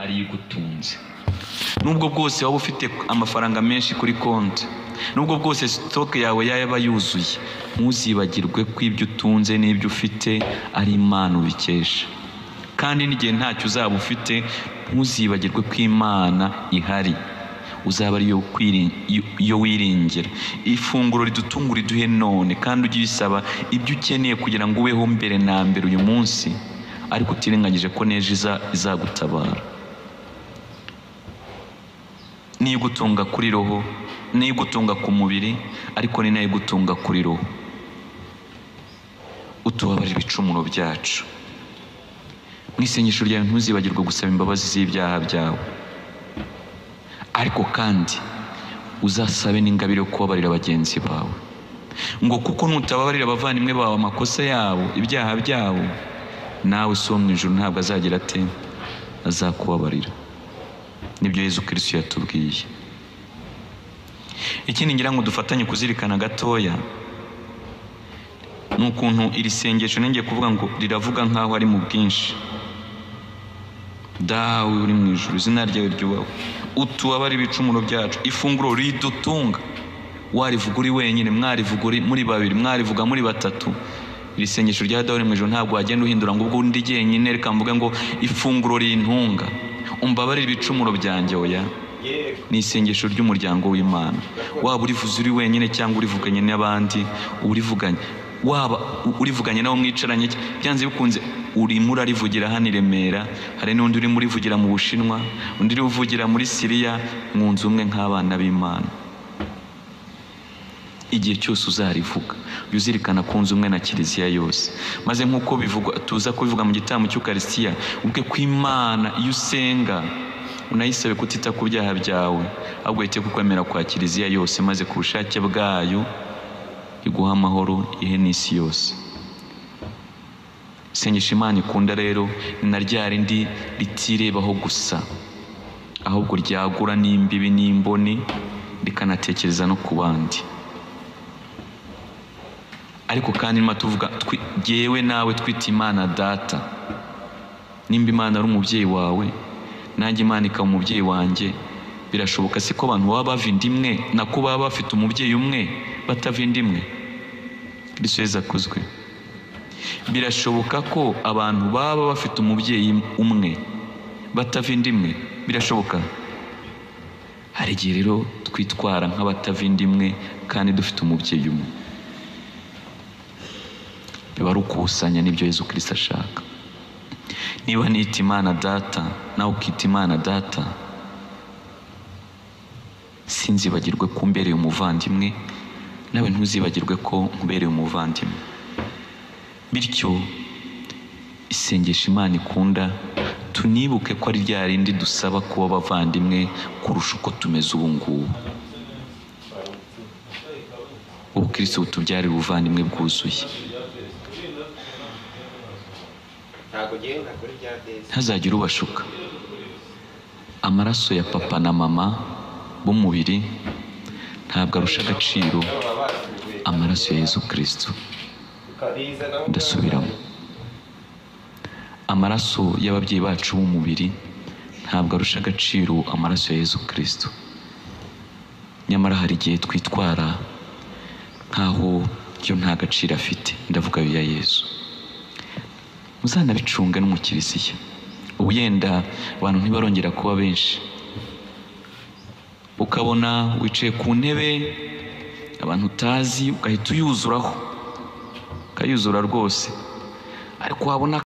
ari igutunze. Nubwo bwose waba ufite amafaranga menshi kuri konti, nubwo bwose stock yawe yaba yuzuye, ntuzibagirwe ko ibyo utunze n'ibyo ufite ari Imana ubikesha. Kandi n'igihe ntacyo uzaba ufite, ntuzibagirwe ko Imana ihari, uzaba ari yo wiringira. Ifunguro ridutungura iduhe none, kandi ujye ubisaba ibyo ukeneye kugira ngo ubeho mbere na mbere uyu munsi, ariko utirengagije ko n'ejo izagutabara. Niyo gutunga kuri roho, niyo gutunga ku mubiri, ariko ni nayo gutunga kuri roho. Utubabarira ibicumuro byacu. Mu isengesho ryawe ntuzibagirwe gusaba imbabazi z'ibyaha byawe, ariko kandi uzasabe n'ingabire yo kubabarira bagenzi bawe, ngo kuko nutababarira abavandimwe bawe amakosa yabo, ibyaha byabo, nawe so mu ijuru ntabwo azagira ate, azakubabarira. Nibyo Yezu Kristo yatubwiye. Ikindi ngira ngo dufatanye kuzirikana gatoya, n'ukuntu iri sengesho ngiye kuvuga ngo riravuga nkaho ari mu bwinshi. Dawe uri mu ijuru, izina ryawe ryubahwe, utubabarire ibicumuro byacu. Ifunguro ridutunga, warivuga uri wenyine, mwarivuga muri babiri, mwarivuga muri batatu. Iri sengesho rya Dawe uri mu ijuru ntabwo wagenda uhindura ngo ubwo ndi jyenyine reka mvuge ngo ifunguro rintunga, umbabarire ibicumuro byanjye. Oya, ni isengesho ry'umuryango w'Imana. Waba urivuze uri wenyine cyangwa urivuganye n'abandi, urivuganye, waba urivuganye nabo mwicaranye, byanze bikunze urimo urarivugira hano i Remera, hari n'undi urimo urivugira mu Bushinwa, undi uri uvugira muri Siriya, mwunze umwe nk'abana b'Imana. Igihe cyose uzarivuga, uzirikana kunze umwe na Kiliziya yose, maze nk'uko bivugwa tuza kubivuga mu gitambo cy'Ukaristiya, ubwe ko Imana iyo usenga unayisabe kutita ku byaha byawe, ahubwo ihite kukwemera kwa Kiliziya yose, maze ku bushake bwayo iguha amahoro ihe n'isi yose. Isengesho Imana ikunda rero ni na rya rindi ritirebaho gusa, ahubwo ryagura n'imbibi n'imboni, rikanatekereza no ku bandi. Ariko kandi nima tuvuga jyewe nawe twita Imana Data. Nimba Imana ari umubyeyi wawe, nanjye Imana ikaba umubyeyi wanjye, birashoboka se ko abantu baba bava inda imwe, nako baba bafite umubyeyi umwe batava inda imwe? Kristo Yezu akuzwe. Birashoboka ko abantu baba bafite umubyeyi umwe batava inda imwe? Birashoboka. Hari igihe rero twitwara nk'abatava inda imwe kandi dufite umubyeyi umwe. Biba ari ukusanya n'ibyo Yezu Kristo ashaka. Niba nita Imana Data, nawe ukita Imana Data, sinzibagirwe ko umbereye umuvandimwe, nawe ntuzibagirwe ko nkubereye umuvandimwe. Bityo isengesho Imana ikunda tunibuke ko ari rya rindi dusaba kuba abavandimwe kurusha uko tumeze ubu ngubu. Ubu Kristo butubyarira ubuvandimwe bwuzuye. Ntazagire ubashuka. Amaraso ya papa na mama b'umubiri ntabwo arusha agaciro amaraso ya Yezu Kristo. Ndasubiramo, amaraso y'ababyeyi bacu b'umubiri ntabwo arusha agaciro amaraso ya Yezu Kristo. Nyamara hari igihe twitwara nkaho yo nta gaciro afite. Ndavuga ya Yezu. Muzanabicunga no mu Kiliziya. Ubu yenda abantu ntibarongera kuba benshi, ukabona wicaye ku ntebe abantu utazi, ugahita uyuzuraho, ukayuzura rwose, ariko wabona